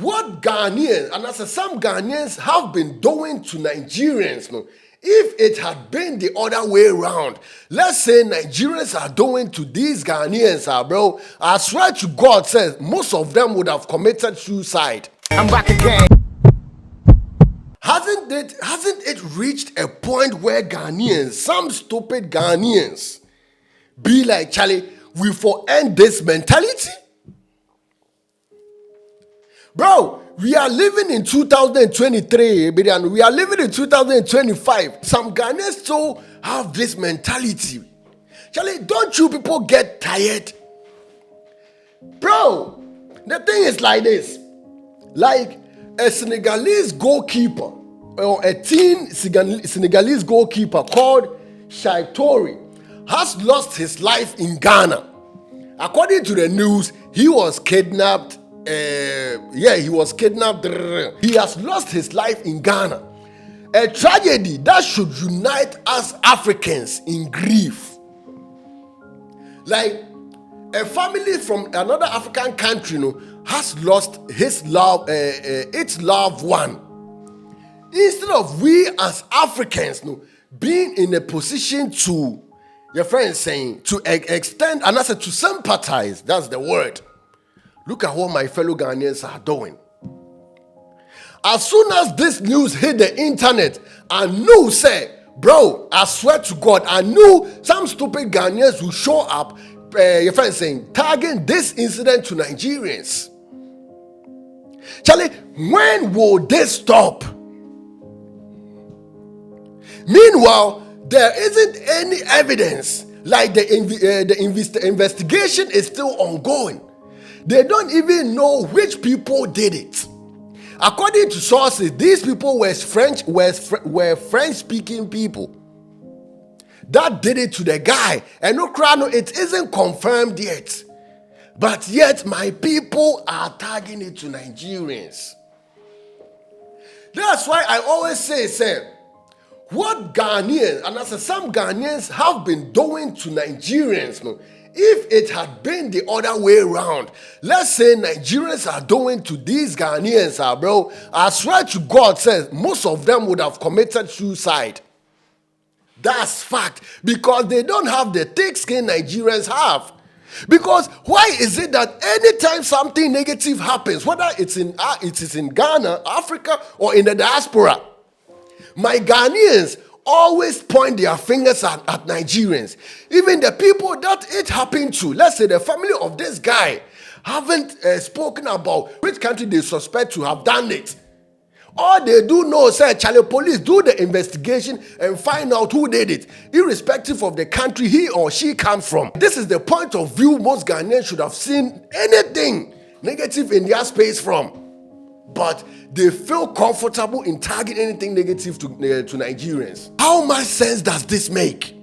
What Ghanaians, and as some Ghanaians have been doing to Nigerians, no, if it had been the other way around, let's say Nigerians are doing to these Ghanaians, bro, I swear to God, says most of them would have committed suicide. I'm back again. Hasn't it reached a point where Ghanaians, some stupid Ghanaians, be like, Charlie, we for end this mentality? Bro, we are living in 2023, and we are living in 2025. Some Ghanaians still have this mentality. Charlie, don't you people get tired? Bro, the thing is like this. Like a Senegalese goalkeeper, or a teen Senegalese goalkeeper called Cheikh Toure has lost his life in Ghana. According to the news, he was kidnapped. He was kidnapped. He has lost his life in Ghana. A tragedy that should unite us Africans in grief. Like a family from another African country, has lost its loved one. Instead of we as Africans, being in a position to, your friend is saying, to extend and also to sympathize. That's the word. Look at what my fellow Ghanaians are doing. As soon as this news hit the internet, I knew, bro, I swear to God, I knew some stupid Ghanaians will show up, your friend saying, tagging this incident to Nigerians. Charlie, when will this stop? Meanwhile, there isn't any evidence. Like the investigation is still ongoing. They don't even know which people did it. According to sources, these people were French-speaking people that did it to the guy. And no, it isn't confirmed yet. But yet, my people are tagging it to Nigerians. That's why I always say, what Ghanaians, and as some Ghanaians have been doing to Nigerians, if it had been the other way around, let's say Nigerians are doing to these Ghanaians, bro, I swear to God, says most of them would have committed suicide. That's fact, because they don't have the thick skin Nigerians have. Because why is it that anytime something negative happens, whether it is in Ghana, Africa, or in the diaspora, my Ghanaians always point their fingers at Nigerians. Even the people that it happened to, let's say the family of this guy, haven't spoken about which country they suspect to have done it. All they do know is Charlie, police do the investigation and find out who did it, irrespective of the country he or she comes from. This is the point of view most Ghanaians should have seen anything negative in their space from. But they feel comfortable in tagging anything negative to Nigerians. How much sense does this make?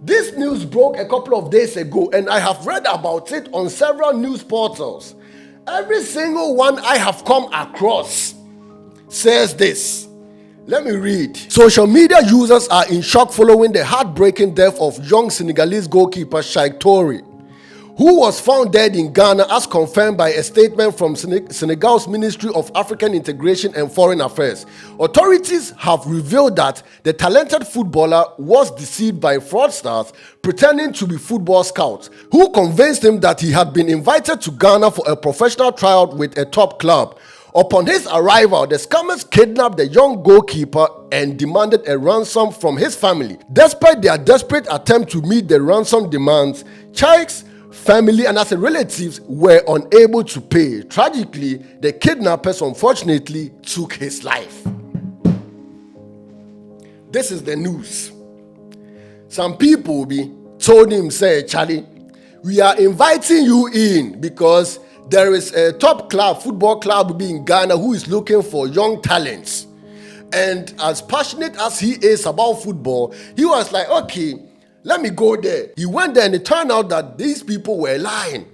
This news broke a couple of days ago, and I have read about it on several news portals. Every single one I have come across says this. Let me read. Social media users are in shock following the heartbreaking death of young Senegalese goalkeeper Cheikh Toure, who was found dead in Ghana, as confirmed by a statement from Senegal's Ministry of African Integration and Foreign Affairs. Authorities have revealed that the talented footballer was deceived by fraudsters pretending to be football scouts, who convinced him that he had been invited to Ghana for a professional tryout with a top club. Upon his arrival, the scammers kidnapped the young goalkeeper and demanded a ransom from his family. Despite their desperate attempt to meet the ransom demands, Cheikh's family and other relatives were unable to pay. Tragically, the kidnappers unfortunately took his life. This is the news. Some people told him, Charlie, we are inviting you in because there is a top club, football club in Ghana who is looking for young talents. And as passionate as he is about football, he was like, okay, let me go there. He went there and it turned out that these people were lying.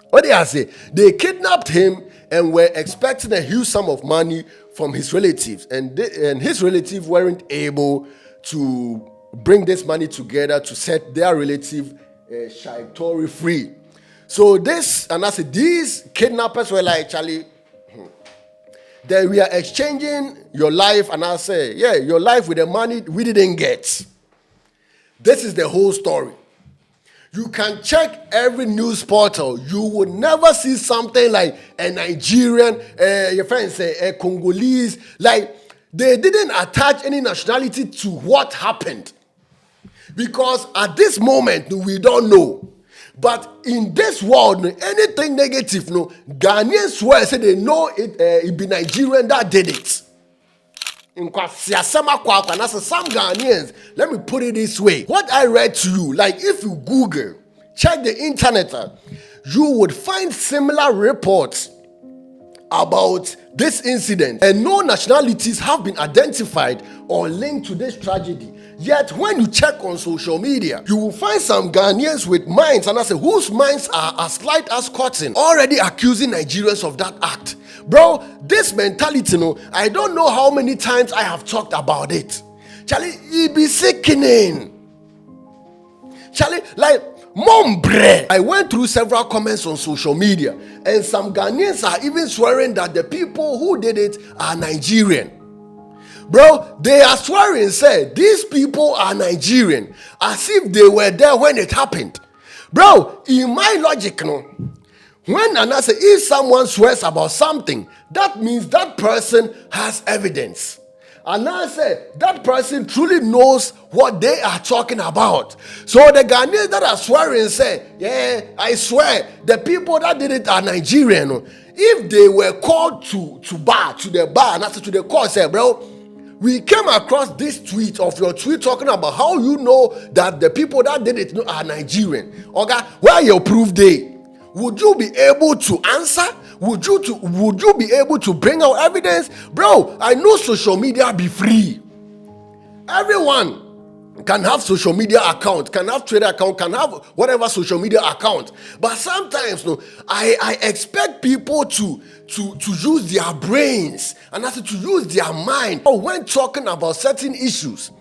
What did I say? They kidnapped him and were expecting a huge sum of money from his relatives. And his relatives weren't able to bring this money together to set their relative Cheikh Toure free. So these kidnappers were like, Charlie, Then we are exchanging your life, and I say, yeah, your life with the money we didn't get. This is the whole story. You can check every news portal. You would never see something like a Nigerian, your friends say a Congolese. Like, they didn't attach any nationality to what happened. Because at this moment, we don't know. But in this world, anything negative, no, Ghanaians swear, say they know it be Nigerian that did it. Some Ghanaians, let me put it this way. What I read to you, like if you Google, check the internet, you would find similar reports about this incident, and no nationalities have been identified or linked to this tragedy. Yet when you check on social media, you will find some Ghanaians with minds, and I say whose minds are as light as cotton, already accusing Nigerians of that act. Bro, this mentality, I don't know how many times I have talked about it. Charlie, it be sickening. Charlie, like, Mombre. I went through several comments on social media, and some Ghanaians are even swearing that the people who did it are Nigerian. Bro, they are swearing, say, these people are Nigerian, as if they were there when it happened. Bro, in my logic, when I say if someone swears about something, that means that person has evidence. And I say that person truly knows what they are talking about. So the Ghanaians that are swearing say, yeah, I swear, the people that did it are Nigerian. If they were called to the bar, and I said to the court, say, bro, we came across this tweet of your tweet talking about how you know that the people that did it are Nigerian. Okay, where your proof day? Would you be able to answer? Would you be able to bring out evidence? Bro, I know social media be free. Everyone can have social media account, can have Twitter account, can have whatever social media account. But sometimes, I expect people to use their brains and also to use their mind when talking about certain issues.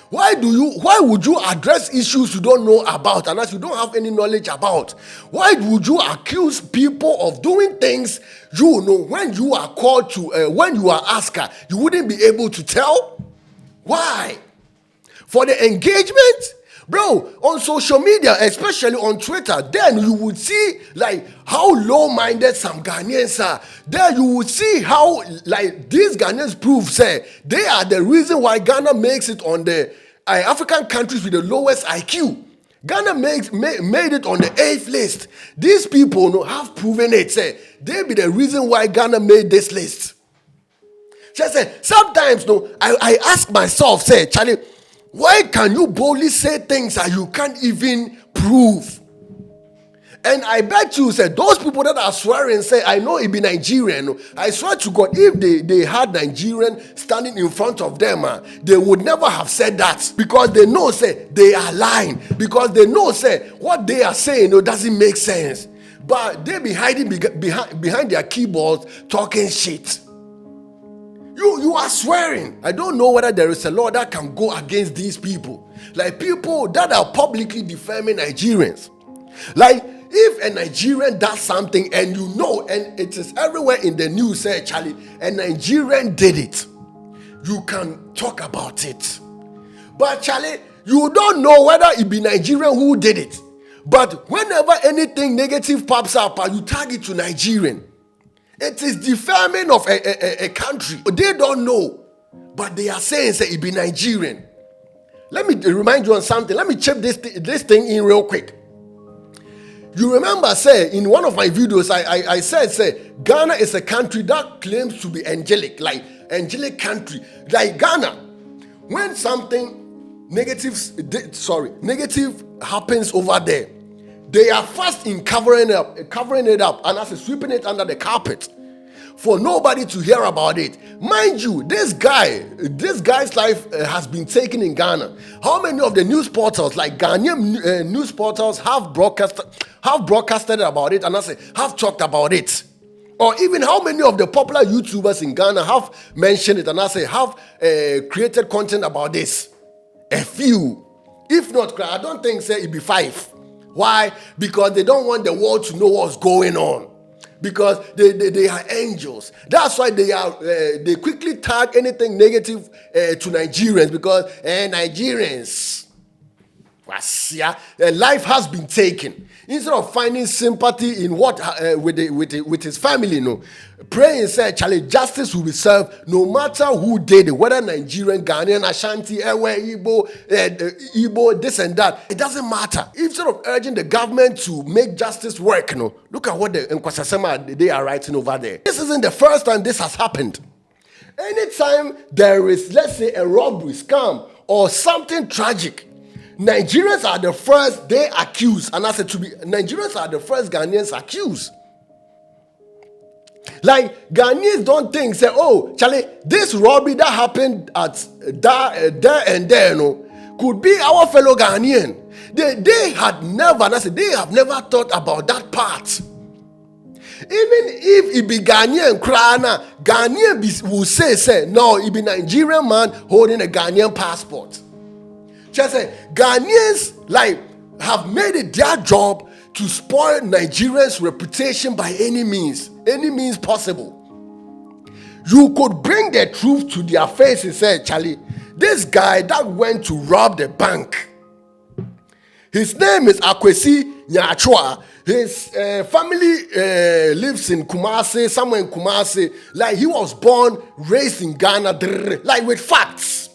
Why would you address issues you don't know about and as you don't have any knowledge about? Why would you accuse people of doing things you know when you are called to, when you are asked, you wouldn't be able to tell? Why? For the engagement? Bro, on social media, especially on Twitter, then you would see like how low-minded some Ghanaians are. There you would see how like these Ghanaians prove say they are the reason why Ghana makes it on the African countries with the lowest IQ. Ghana made it on the 8th list. These people have proven it. Say they be the reason why Ghana made this list. Sometimes I ask myself, say, Charlie, why can you boldly say things that you can't even prove? And I bet you, say, those people that are swearing, say, I know it be Nigerian. I swear to God, if they had Nigerian standing in front of them, they would never have said that. Because they know, say, they are lying. Because they know, say, what they are saying doesn't make sense. But they be hiding behind their keyboards talking shit. You are swearing. I don't know whether there is a law that can go against these people. Like people that are publicly defaming Nigerians. Like if a Nigerian does something and you know, and it is everywhere in the news, say, Charlie, a Nigerian did it, you can talk about it. But Charlie, you don't know whether it be Nigerian who did it. But whenever anything negative pops up, you tag it to Nigerian. It is defaming of a country. They don't know, but they are saying, say, it be Nigerian. Let me remind you on something. Let me chip this thing in real quick. You remember, say, in one of my videos, I said, say, Ghana is a country that claims to be angelic, like angelic country. Like Ghana, when something negative happens over there, they are fast in covering it up, and as sweeping it under the carpet for nobody to hear about it. Mind you, this guy's life has been taken in Ghana. How many of the news portals, like Ghanaian news portals, have broadcasted about it, and have talked about it? Or even how many of the popular YouTubers in Ghana have mentioned it and have created content about this? A few. If not, I don't think, say, it be 5. Why? Because they don't want the world to know what's going on. because they are angels. That's why they quickly tag anything negative to Nigerians, because Nigerians, life has been taken. Instead of finding sympathy in what with his family, no, praying said, Charlie, justice will be served no matter who did it, whether Nigerian, Ghanaian, Ashanti, Ewe, Igbo, this and that. It doesn't matter. Instead of urging the government to make justice work, no, look at what the Nkwasasema they are writing over there. This isn't the first time this has happened. Anytime there is, let's say, a robbery, scam, or something tragic, Nigerians are the first they accuse, and I said Nigerians are the first Ghanaians accused. Like, Ghanaians don't think, say, oh, Charlie, this robbery that happened at there and there, no, could be our fellow Ghanaian. They had never, and I said, they have never thought about that part. Even if it be Ghanaian, Ghanaian will say, no, it be Nigerian man holding a Ghanaian passport. Just say, Ghanaians have made it their job to spoil Nigerians' reputation by any means possible. You could bring the truth to their face and say, Charlie, this guy that went to rob the bank, his name is Akwesi Nyachua. His family lives in Kumasi, somewhere in Kumasi. Like, he was born, raised in Ghana, like with facts.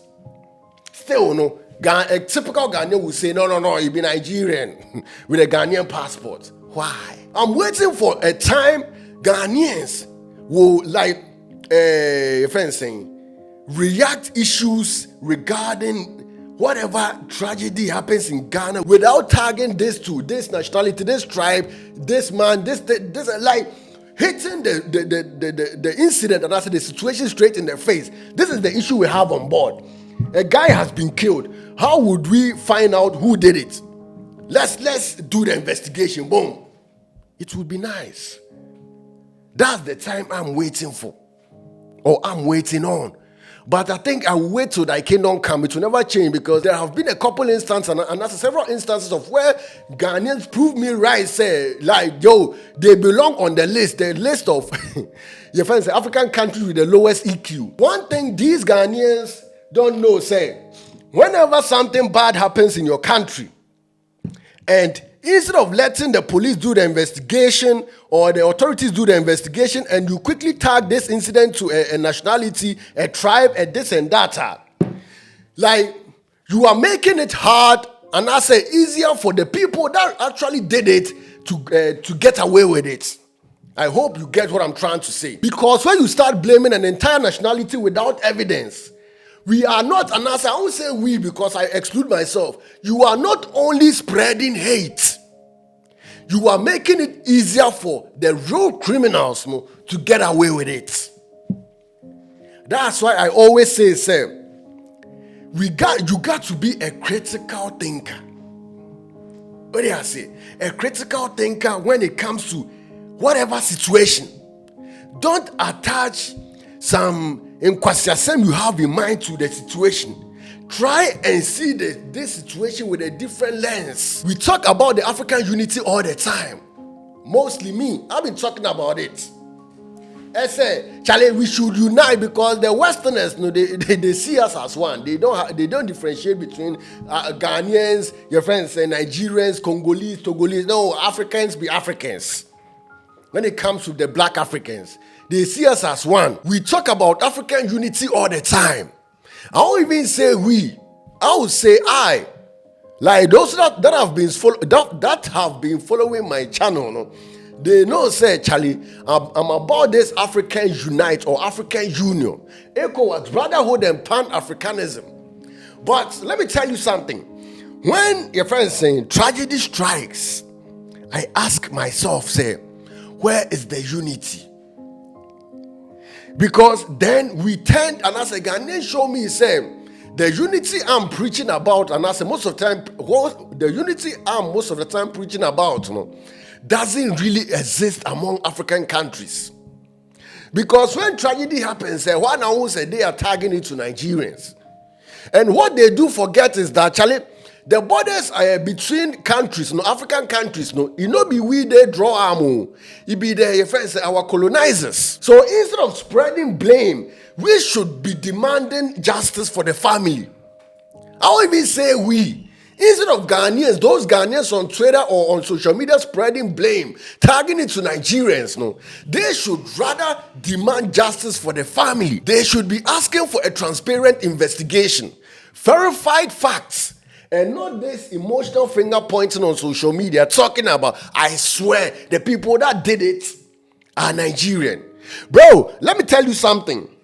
Still, no. A typical Ghanaian will say, no, he be Nigerian with a Ghanaian passport. Why? I'm waiting for a time Ghanaians will, like a friend saying, react issues regarding whatever tragedy happens in Ghana without tagging this to this nationality, this tribe, this man, this like hitting the incident and the situation straight in their face. This is the issue we have on board. A guy has been killed. How would we find out who did it? Let's do the investigation. Boom. It would be nice. That's the time I'm waiting for, or I'm waiting on. But I think I will wait till thy kingdom come. It will never change, because there have been a couple instances, and that's several instances of where Ghanaians prove me right, say, like, yo, they belong on the list of your friends, African countries with the lowest EQ. One thing these Ghanaians don't know, say, whenever something bad happens in your country, and instead of letting the police do the investigation or the authorities do the investigation, and you quickly tag this incident to a nationality, a tribe, and this and that, like, you are making it hard, and I say easier for the people that actually did it to get away with it. I hope you get what I'm trying to say. Because when you start blaming an entire nationality without evidence, we are not, and as I won't say we because I exclude myself, you are not only spreading hate, you are making it easier for the real criminals to get away with it. That's why I always say, you got to be a critical thinker. What do I say? A critical thinker when it comes to whatever situation. Don't attach some inquisition you have in mind to the situation. Try and see this situation with a different lens. We talk about the African unity all the time. Mostly me. I've been talking about it. I say, Charlie, we should unite, because the Westerners, they see us as one. They don't differentiate between Ghanaians, your friends, Nigerians, Congolese, Togolese. No, Africans be Africans. When it comes to the black Africans, they see us as one. We talk about African unity all the time. I won't even say we. I will say I. Like those that have been following my channel, they know, say, Charlie, I'm about this African unite or African union. ECOWAS, brotherhood and Pan-Africanism. But let me tell you something. When your friends saying tragedy strikes, I ask myself, say, where is the unity? Because then we tend, and as a Ghanaian show me, say, the unity I'm preaching about, and as most of the time, the unity I'm most of the time preaching about, doesn't really exist among African countries. Because when tragedy happens, one now say they are tagging it to Nigerians. And what they do forget is that, Charlie, The borders are between countries, no African countries, no. It no be we they draw arm. It be the friends our colonizers. So instead of spreading blame, we should be demanding justice for the family. I won't even say we. Instead of Ghanaians, those Ghanaians on Twitter or on social media spreading blame, tagging it to Nigerians, no, they should rather demand justice for the family. They should be asking for a transparent investigation, verified facts, and not this emotional finger pointing on social media talking about, I swear, the people that did it are Nigerian. Bro, let me tell you something.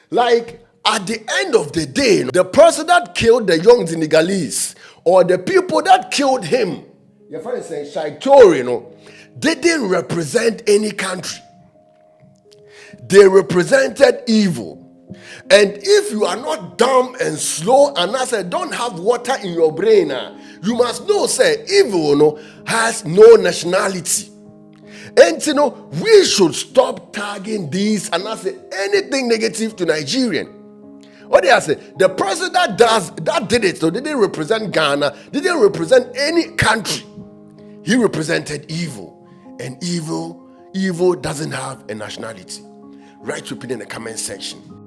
Like, at the end of the day, the person that killed the young Senegalese or the people that killed him, your friend is saying Cheikh Toure, they didn't represent any country. They represented evil. And if you are not dumb and slow and I said don't have water in your brain, you must know, say, evil has no nationality. And we should stop tagging these and not say anything negative to Nigerian. What they say, the person that did it, so they didn't represent Ghana, they didn't represent any country. He represented evil. And evil doesn't have a nationality. Write your opinion in the comment section.